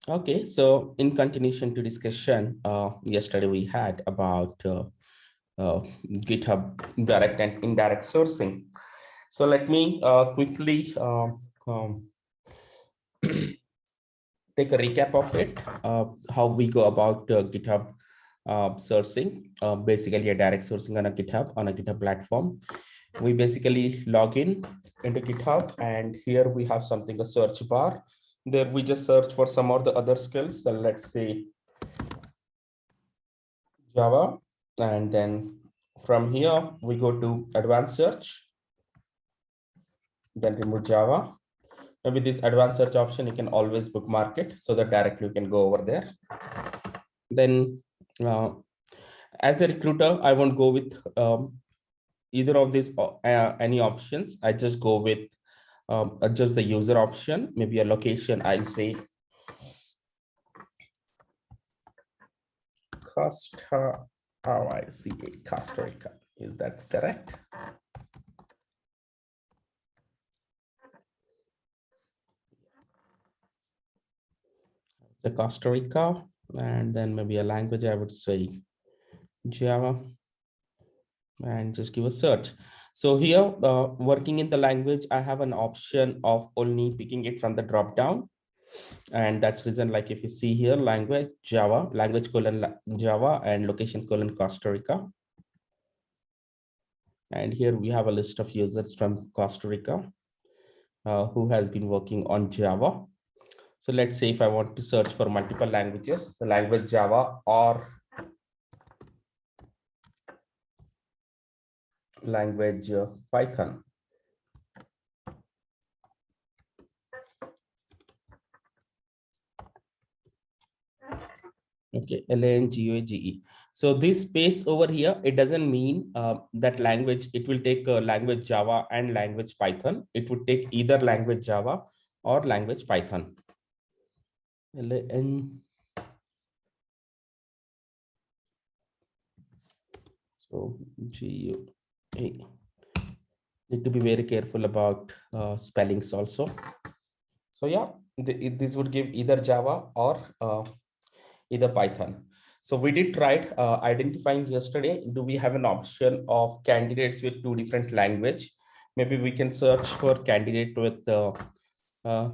Okay, so in continuation to discussion, yesterday we had about GitHub direct and indirect sourcing. So let me quickly take a recap of it, how we go about GitHub sourcing, basically a direct sourcing on a GitHub platform. We basically log in into GitHub, and here we have something, a search bar. There we just search for some of the other skills. So let's say Java, and then from here we go to advanced search, then remove Java. Maybe this advanced search option, you can always bookmark it so that directly you can go over there. Then uh, as a recruiter, I won't go with either of these any options. I just go with just the user option, maybe a location. I'll say Costa, Costa Rica. Is that correct? The Costa Rica, and then maybe a language, I would say Java, and just give a search. So here, working in the language, I have an option of only picking it from the drop down. And that's reason, like if you see here, language Java, language colon Java, and location colon Costa Rica. And here we have a list of users from Costa Rica who has been working on Java. So let's say if I want to search for multiple languages, the language Java or language Python. Okay, LANGUAGE. So this space over here, it doesn't mean that language, it will take language Java and language Python. It would take either language Java or language Python. LAN. So GUA. Need to be very careful about spellings also. So yeah, this would give either Java or either Python. So we did try identifying yesterday, do we have an option of candidates with two different language? Maybe we can search for candidate with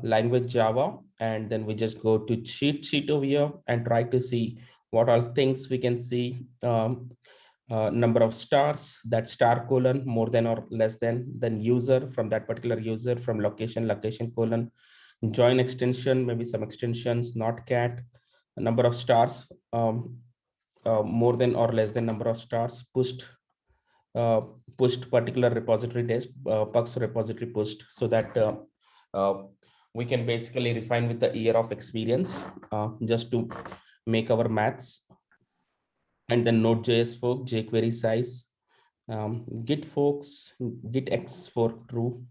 language Java, and then we just go to cheat sheet over here and try to see what all things we can see. Number of stars, that star colon more than or less than, then user from that particular user, from location colon, join extension, maybe some extensions, not cat, number of stars, more than or less than number of stars, uh, pushed particular repository test, pucks repository pushed, so that uh, we can basically refine with the year of experience, just to make our maths. And then Node.js fork, jQuery size, Git forks, Git X for true,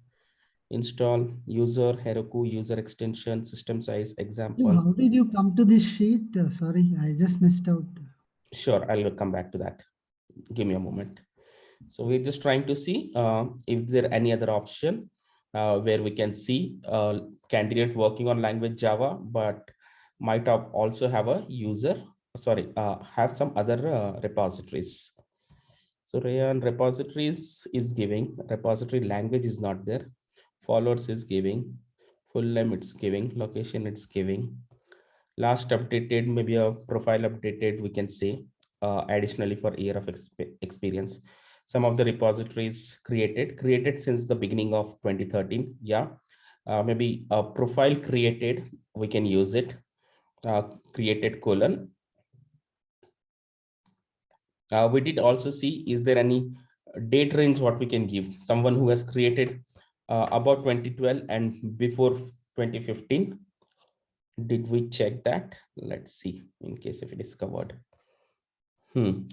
install user Heroku user extension, system size So example. how did you come to this sheet? Sorry, I just missed out. Sure, I'll come back to that. Give me a moment. So we're just trying to see if there any other option where we can see candidate working on language Java, but might have also have a user, sorry, have some other repositories. So Rayan repositories is giving, repository language is not there. Followers is giving, full name it's giving, location it's giving. Last updated, maybe a profile updated, we can say, additionally for year of experience. Some of the repositories created since the beginning of 2013. Yeah, maybe a profile created, we can use it, created colon. We did also see, is there any date range what we can give? Someone who has created about 2012 and before 2015. Did we check that? Let's see in case if it is covered.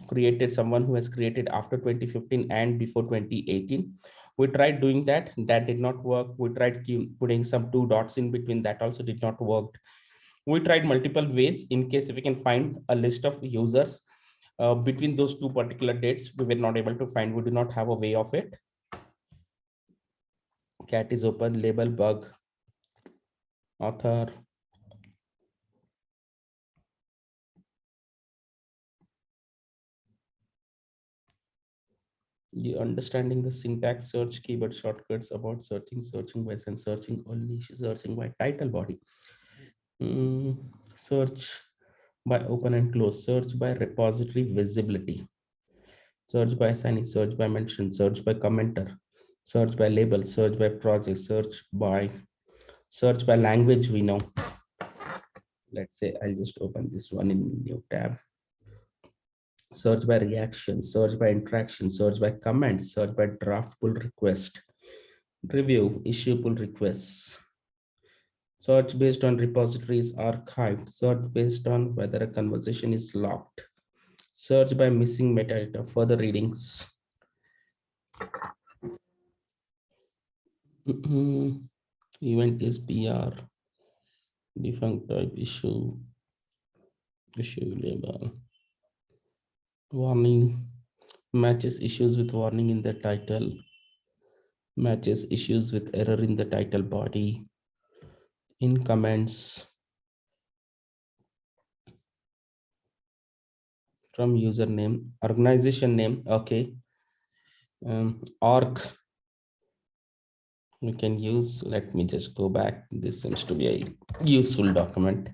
Created someone who has created after 2015 and before 2018. We tried doing that. That did not work. We tried putting some two dots in between. That also did not work. We tried multiple ways in case if we can find a list of users between those two particular dates. We were not able to find. We do not have a way of it. Cat is open, label bug, author. You understanding the syntax, search, keyword shortcuts, about searching, searching by and searching only, searching by title body. Search by open and close, search by repository visibility, search by assignee, search by mention, search by commenter, search by label, search by project, search by language. We know. Let's say I'll just open this one in new tab. Search by reaction, search by interaction, search by comment, search by draft pull request, review, issue pull requests, search based on repositories archived, search based on whether a conversation is locked, search by missing metadata, further readings. Event is PR, defunct type, issue label, warning, matches issues with warning in the title, matches issues with error in the title body, in comments, from username, organization name, okay, org we can use. Let me just go back. This seems to be a useful document.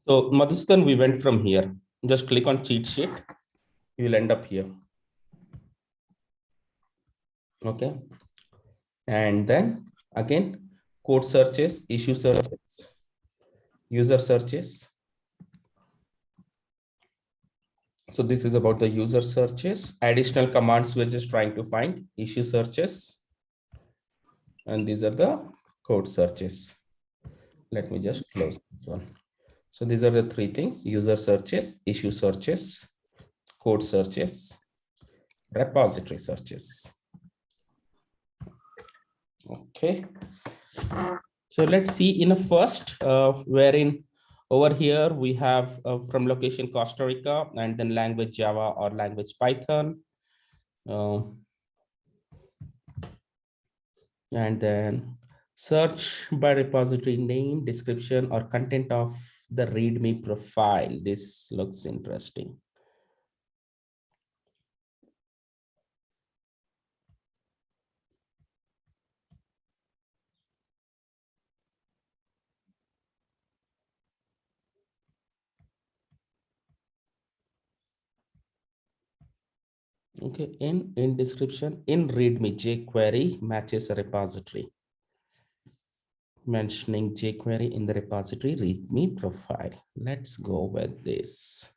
So Madhusudhan, we went from here. Just click on cheat sheet. You will end up here. Okay. And then again, code searches, issue searches, user searches. So this is about the user searches. Additional commands we're just trying to find, issue searches. And these are the code searches. Let me just close this one. So these are the three things: user searches, issue searches, code searches, repository searches. Okay. So let's see in a first, wherein over here we have from location Costa Rica, and then language Java or language Python. And then search by repository name, description, or content of the README profile. This looks interesting. Okay, in description, in README, jQuery matches a repository. Mentioning jQuery in the repository README profile. Let's go with this.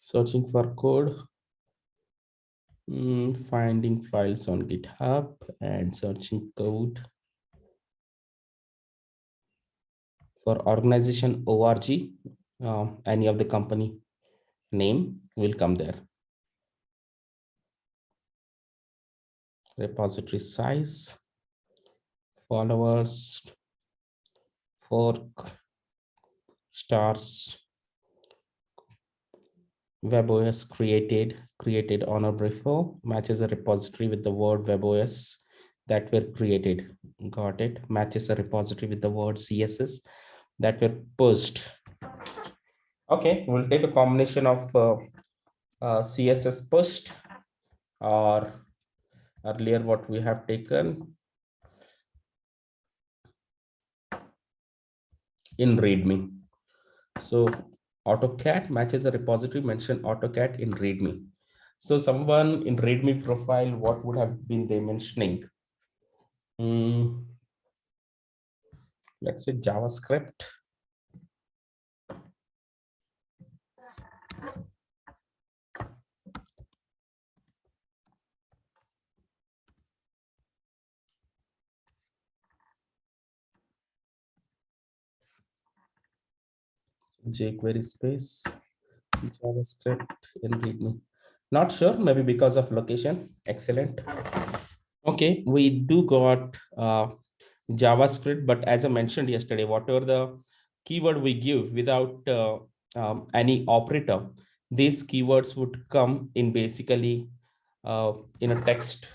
Searching for code, finding files on GitHub and searching code. For organization org, any of the company name will come there. Repository size, followers, fork, stars, WebOS created on or before, matches a repository with the word WebOS that were created. Got it. Matches a repository with the word CSS that were pushed. Okay, we'll take a combination of CSS pushed, or earlier what we have taken in README. So AutoCAD matches a repository, mention AutoCAD in README. So someone in README profile, what would have been they mentioning? Let's say JavaScript. jQuery space JavaScript in README. Not sure, maybe because of location. Excellent. Okay, we do got JavaScript, but as I mentioned yesterday, whatever the keyword we give without any operator, these keywords would come in basically in a text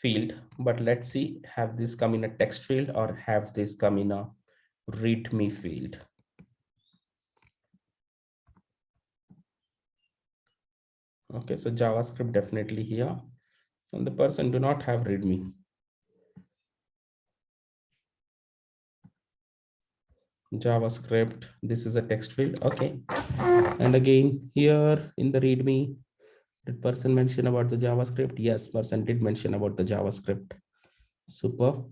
field, but let's see, have this come in a text field or have this come in a readme field. Okay, so JavaScript definitely here, and the person do not have readme. JavaScript, this is a text field. Okay, and again here in the readme, did person mention about the JavaScript? Yes, person did mention about the JavaScript. Super.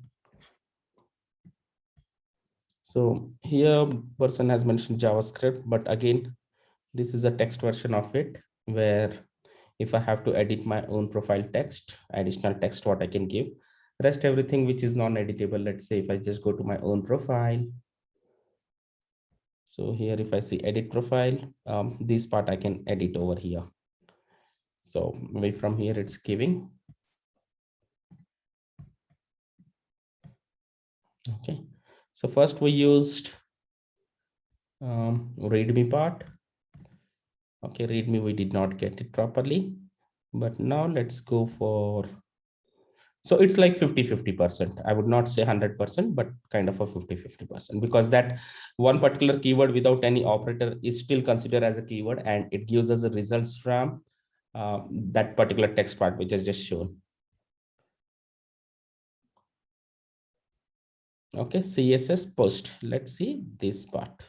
So here person has mentioned JavaScript, but again, this is a text version of it, where if I have to edit my own profile text, additional text, what I can give, rest everything which is non-editable. Let's say if I just go to my own profile. So here, if I see edit profile, this part I can edit over here. So maybe from here it's giving. Okay. So first we used readme part. Okay, readme, we did not get it properly, but now let's go for, so it's like 50-50%. I would not say 100%, but kind of a 50-50%, because that one particular keyword without any operator is still considered as a keyword, and it gives us the results from that particular text part which is just shown. Okay, CSS post. Let's see this part.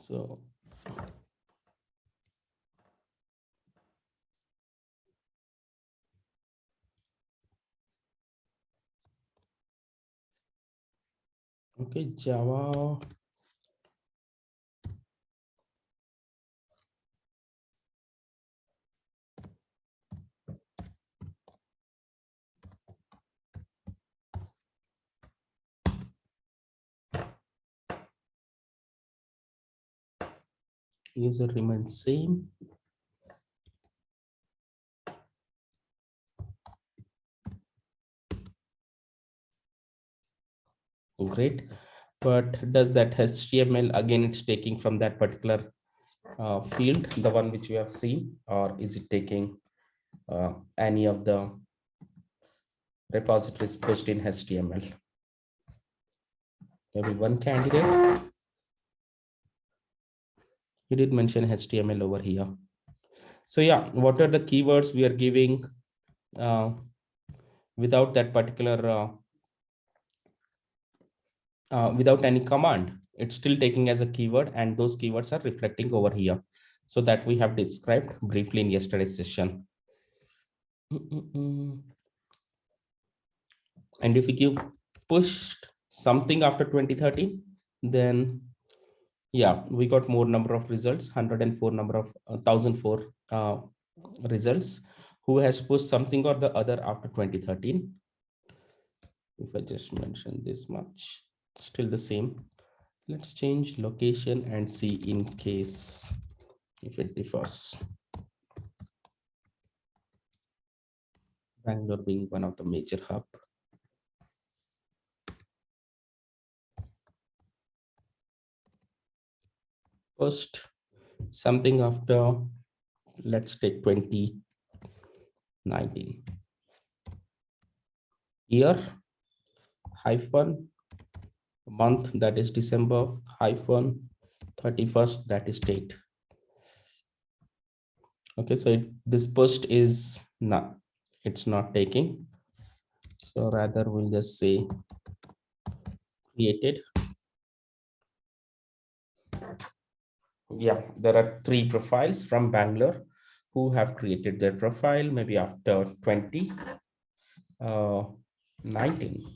So okay, Java. User remains same. Great, but does that HTML, again it's taking from that particular field, the one which you have seen, or is it taking any of the repositories pushed in HTML? Maybe one candidate, he did mention HTML over here. So yeah, what are the keywords we are giving without that particular without any command? It's still taking as a keyword, and those keywords are reflecting over here. So that we have described briefly in yesterday's session. And if we give pushed something after 2013, then yeah, we got more number of results, 104 number of 1004 results. Who has pushed something or the other after 2013? If I just mention this much, still the same. Let's change location and see in case if it differs. Bangalore being one of the major hub. Post something after, let's take 2019. Year hyphen month, that is December, hyphen 31st, that is date. Okay, so this post is not, it's not taking. So rather we'll just say created. Yeah, there are 3 profiles from Bangalore who have created their profile maybe after 2019.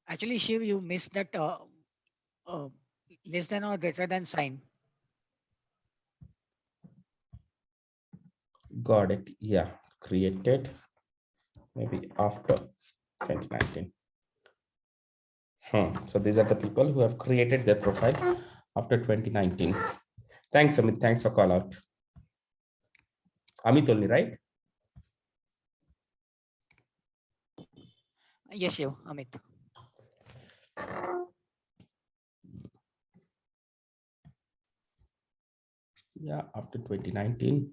Actually, Shiv, you missed that less than or greater than sign. Got it. Yeah, created maybe after 2019. So these are the people who have created their profile after 2019. Thanks, Amit. Thanks for call out. Amit only, right? Yes, you, Amit. Yeah, after 2019,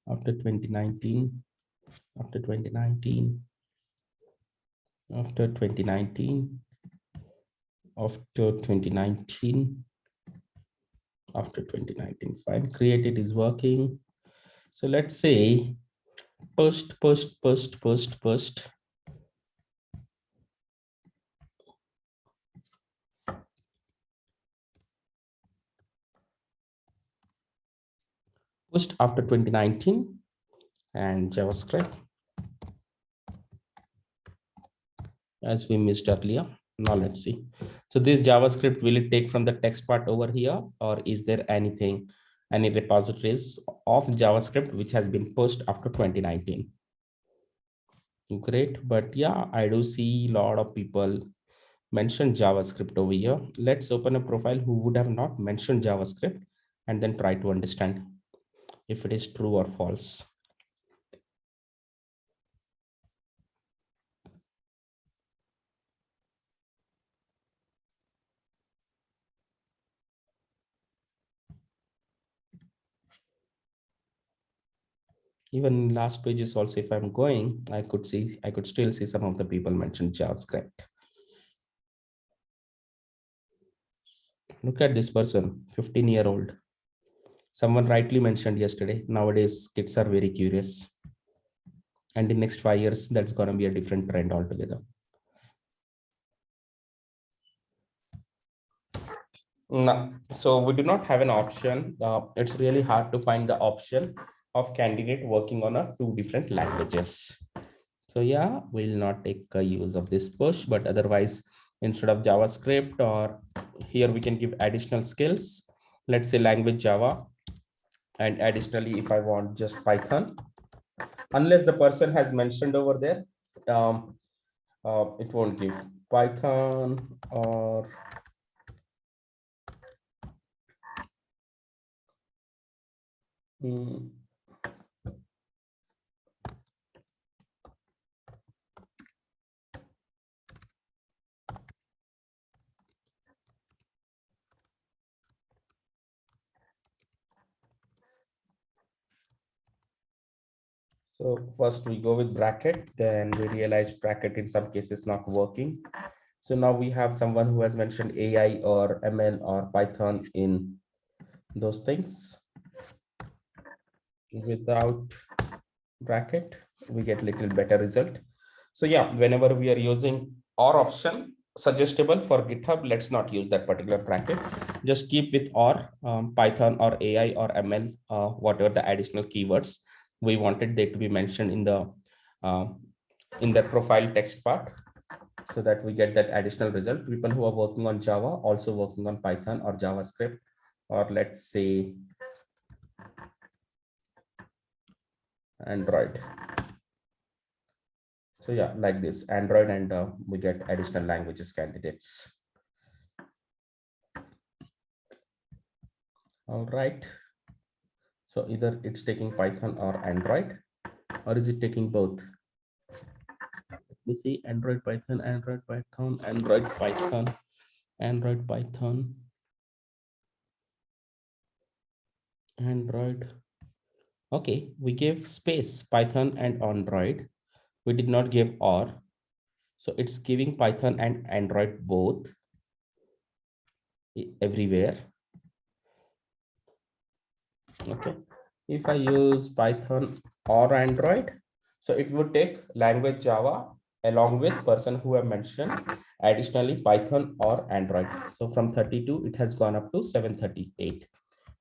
after 2019, after 2019, after 2019, after 2019, after 2019, fine, created is working. So let's say pushed. Pushed after 2019 and JavaScript as we missed earlier. Now let's see. So this JavaScript, will it take from the text part over here, or is there anything, any repositories of JavaScript which has been pushed after 2019? Great, but yeah, I do see a lot of people mention JavaScript over here. Let's open a profile who would have not mentioned JavaScript and then try to understand if it is true or false. Even in last pages also, if I'm going, I could still see some of the people mention JavaScript. Look at this person, 15-year-old. Someone rightly mentioned yesterday, nowadays kids are very curious. And in next 5 years, that's going to be a different trend altogether. No, so we do not have an option. It's really hard to find the option of candidate working on two different languages. So yeah, we'll not take a use of this push, but otherwise, instead of JavaScript, or here we can give additional skills. Let's say language Java, and additionally, if I want just Python, unless the person has mentioned over there, it won't give Python or so first we go with bracket, then we realize bracket in some cases not working. So now we have someone who has mentioned AI or ML or Python in those things. Without bracket, we get little better result. So yeah, whenever we are using or option suggestible for GitHub, let's not use that particular bracket. Just keep with or Python or AI or ML, whatever the additional keywords we wanted they to be mentioned in the profile text part, so that we get that additional result. People who are working on Java, also working on Python or JavaScript, or let's say Android. So yeah, like this Android, and we get additional languages candidates. All right. So either it's taking Python or Android, or is it taking both? Let me see. Android, Python, Android, Python, Android, Python, Android, Python, Android. Okay, we gave space Python and Android. We did not give or. So it's giving Python and Android both everywhere. Okay. If I use Python or Android, so it would take language Java along with person who have mentioned additionally Python or Android. So from 32, it has gone up to 738.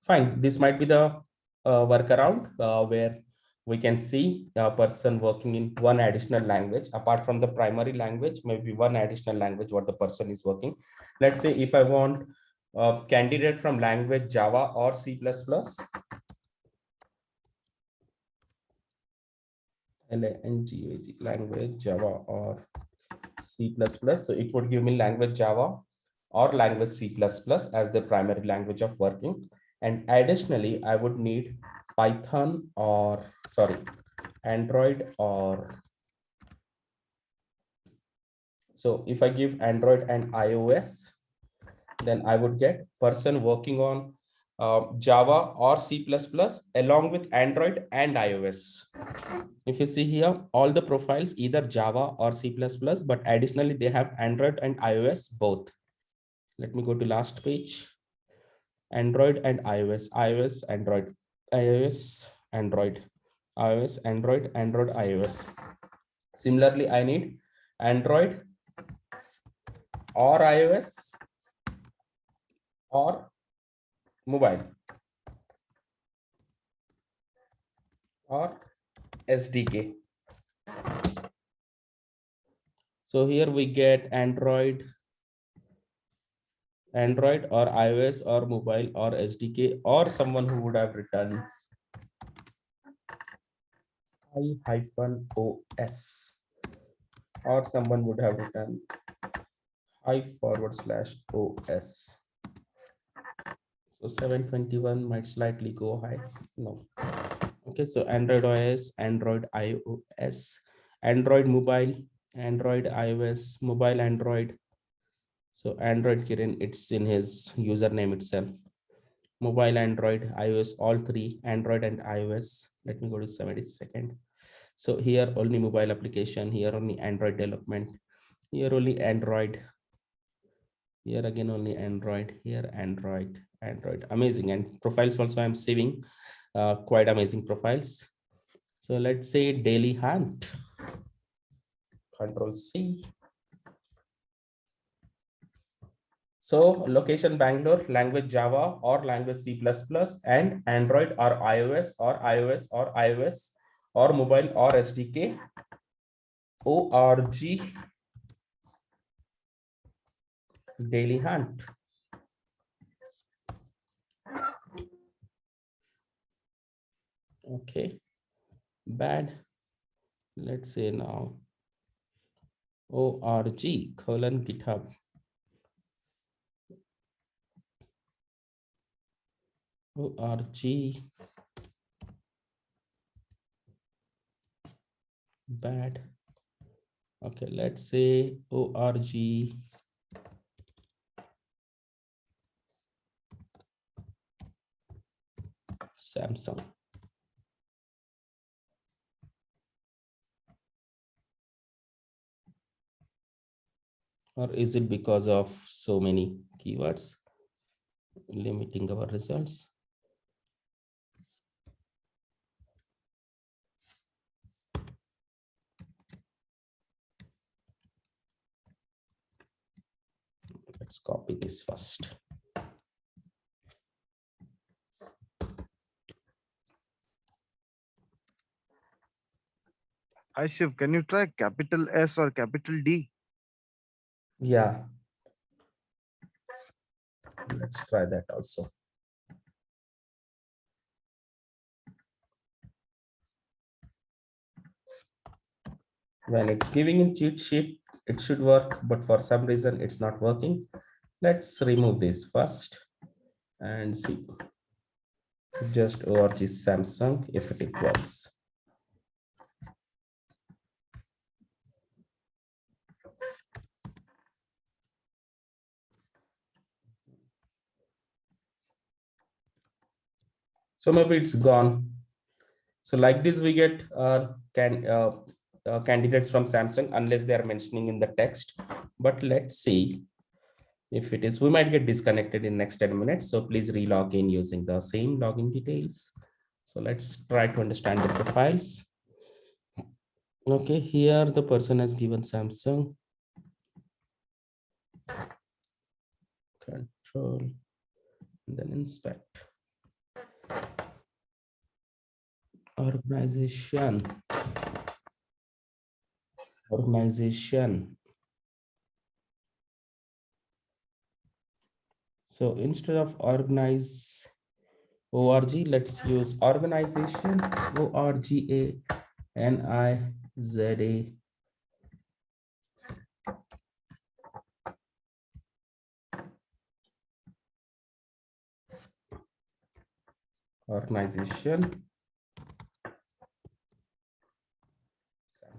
Fine. This might be the workaround where we can see a person working in one additional language apart from the primary language, maybe one additional language what the person is working. Let's say if I want a candidate from language Java or C++, language Java or C++. So it would give me language Java or language C++ as the primary language of working. And additionally, I would need Python or Android or So if I give Android and iOS, then I would get person working on Java or C++ along with Android and iOS. If you see here, all the profiles either Java or C++, but additionally they have Android and iOS both. Let me go to last page. Android and iOS, iOS, Android, iOS, Android, iOS, Android, Android, iOS. Similarly, I need Android or iOS or mobile or SDK. So here we get Android or iOS or mobile or SDK, or someone who would have written I-OS, or someone would have written I/OS. So 721 might slightly go high. No. Okay, so Android OS, Android iOS, Android mobile, Android iOS, mobile Android. So Android Kiran, it's in his username itself. Mobile Android, iOS, all three, Android and iOS. Let me go to 72nd. So here only mobile application, here only Android development, here only Android, here again only Android, here Android. Amazing. And profiles also I'm saving quite amazing profiles. So let's say daily hunt, Control C. So location Bangalore, language Java or language C++, and Android or iOS or iOS or iOS or mobile or SDK, org, daily hunt. Okay, bad. Let's say now org colon GitHub. org bad. Okay, let's say org Samsung. Or is it because of so many keywords limiting our results? Let's copy this first. Hi Shiv, can you try capital S or capital D? Yeah, let's try that also. When it's giving in cheat sheet, it should work, but for some reason it's not working. Let's remove this first and see. Just org Samsung if it works. So maybe it's gone. So like this, we get candidates from Samsung unless they are mentioning in the text. But let's see if it is. We might get disconnected in next 10 minutes. So please relog in using the same login details. So let's try to understand the profiles. Okay, here the person has given Samsung. Control, and then inspect. Organization. So instead of organize org, let's use organization, ORGANIZA. Organization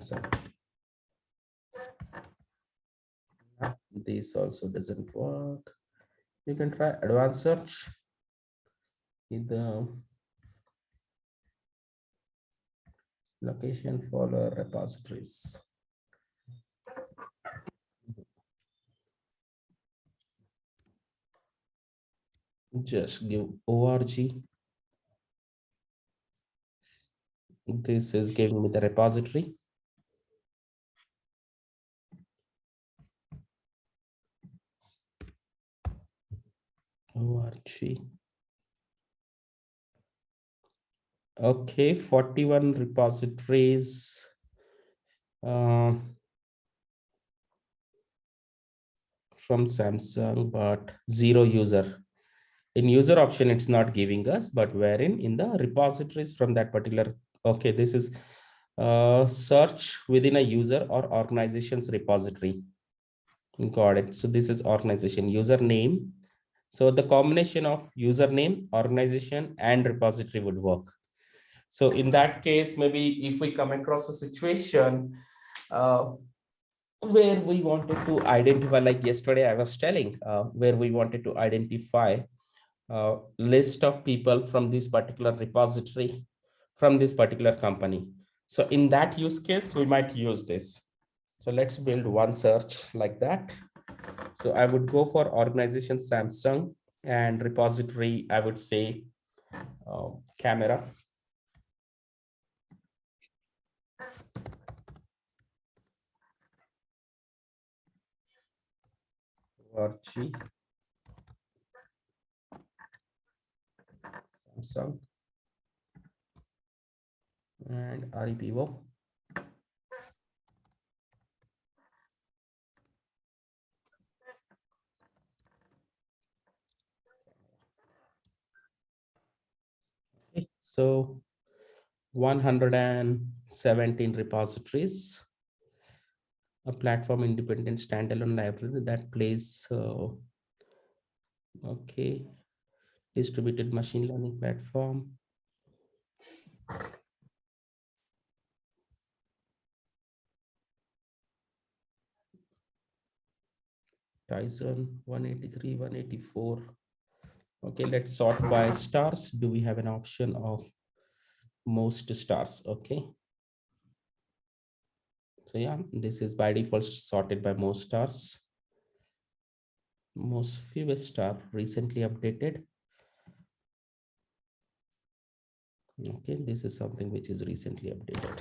Samsung. This also doesn't work. You can try advanced search in the location folder repositories. Just give org. This is giving me the repository. org. Okay, 41 repositories. From Samsung, but 0 user. In user option, it's not giving us, but wherein in the repositories from that particular, okay, this is search within a user or organization's repository. Got it. So this is organization username. So the combination of username, organization, and repository would work. So in that case, maybe if we come across a situation where we wanted to identify, like yesterday I was telling, where we wanted to identify a list of people from this particular repository, from this particular company. So in that use case, we might use this. So let's build one search like that. So I would go for organization Samsung, and repository, I would say camera. org. Samsung and repo. Okay, so 117 repositories, a platform independent standalone library that plays okay, distributed machine learning platform. Tyson 183, 184. Okay, let's sort by stars. Do we have an option of most stars? Okay. So yeah, this is by default sorted by most stars. Most fewest star recently updated. Okay, this is something which is recently updated.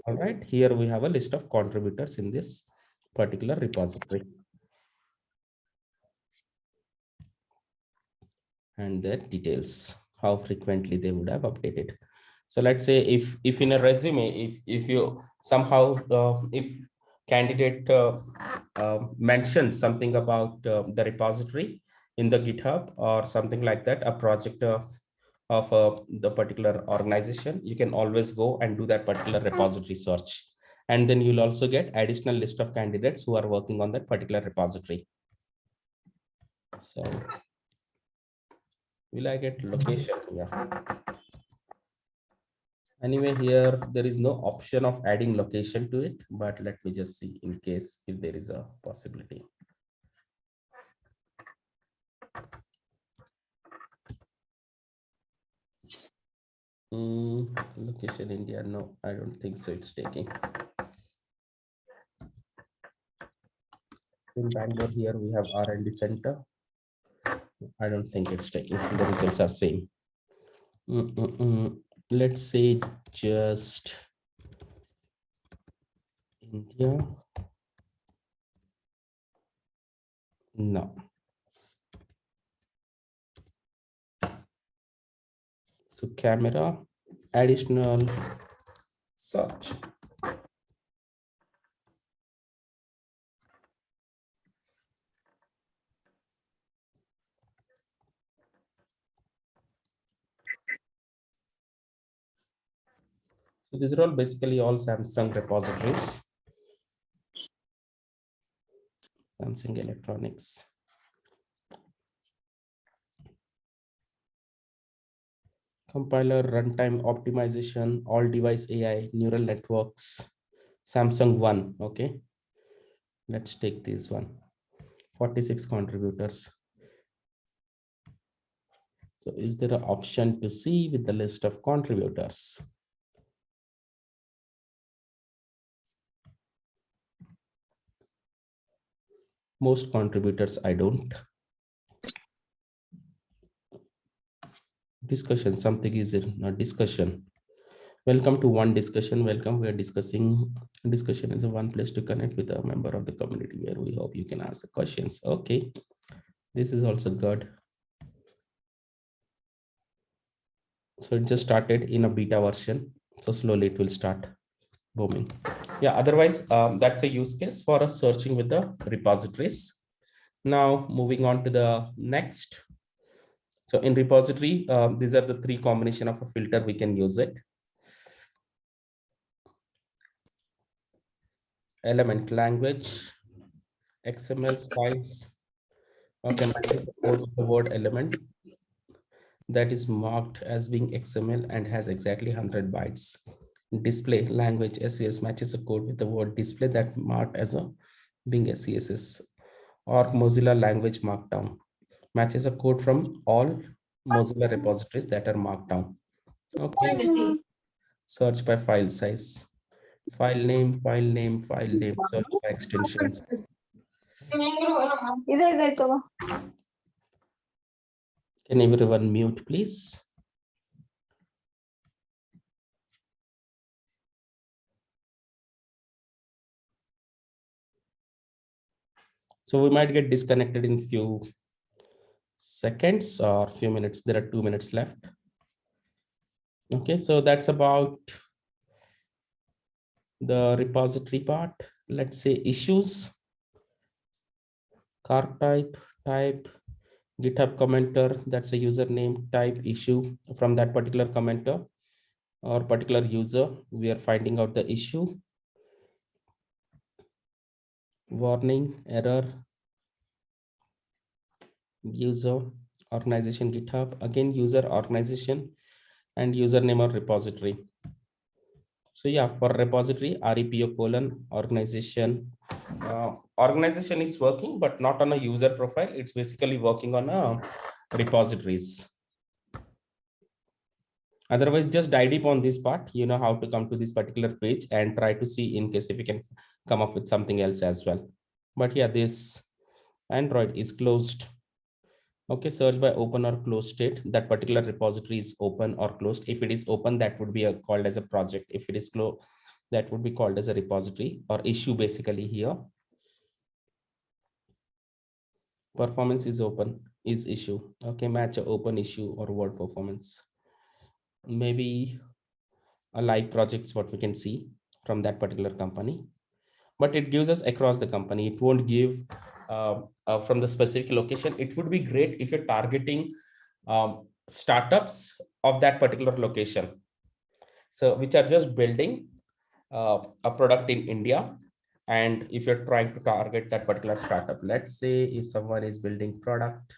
All right, here we have a list of contributors in this particular repository and their details, how frequently they would have updated. So let's say if in a resume, if you somehow if candidate mentions something about the repository in the GitHub or something like that, a project of the particular organization, you can always go and do that particular repository search. And then you'll also get additional list of candidates who are working on that particular repository. So will I get location? Yeah. Anyway, here there is no option of adding location to it, but let me just see in case if there is a possibility. Location India, no, I don't think so. It's taking. In Bangalore, here we have R&D center. I don't think it's taking. The results are same. Let's say just India. No. So camera, additional search. So these are all basically all Samsung repositories. Samsung Electronics. Compiler, runtime optimization, all device AI, neural networks, Samsung One. Okay, let's take this one. 46 contributors. So is there an option to see with the list of contributors? Most contributors, I don't. Discussion, something is in a discussion. Welcome to one discussion. Welcome. We are discussing. Discussion is a one place to connect with a member of the community where we hope you can ask the questions. Okay, this is also good. So it just started in a beta version. So slowly it will start booming. Yeah, otherwise, that's a use case for us searching with the repositories. Now moving on to the next. So in repository, these are the three combination of a filter we can use it. Element language, XML files. Okay, matches the code with the word element that is marked as being XML and has exactly 100 bytes. Display language SCS matches the code with the word display that marked as a being SCSS. Or Mozilla language markdown matches a code from all Mozilla repositories that are marked down. Okay. Search by file size. File name, file name, file name. Search by extensions. Can everyone mute, please? So we might get disconnected in few seconds or few minutes. There are 2 minutes left. Okay, so that's about the repository part. Let's say issues, car type, GitHub commenter, that's a username, type issue from that particular commenter or particular user. We are finding out the issue. Warning, error, user, organization, GitHub, again, user, organization, and username or repository. So yeah, for repository, REPO colon organization. Organization is working, but not on a user profile. It's basically working on a repositories. Otherwise, just dive deep on this part. You know how to come to this particular page and try to see in case if you can come up with something else as well. But yeah, this Android is closed. Okay, search by open or closed state. That particular repository is open or closed. If it is open, that would be called as a project. If it is closed, that would be called as a repository or issue basically here. Performance is open, is issue. Okay, match a open issue or word performance. Maybe a live projects what we can see from that particular company. But it gives us across the company. It won't give from the specific location. It would be great if you're targeting startups of that particular location. So which are just building a product in India. And if you're trying to target that particular startup, let's say if someone is building product.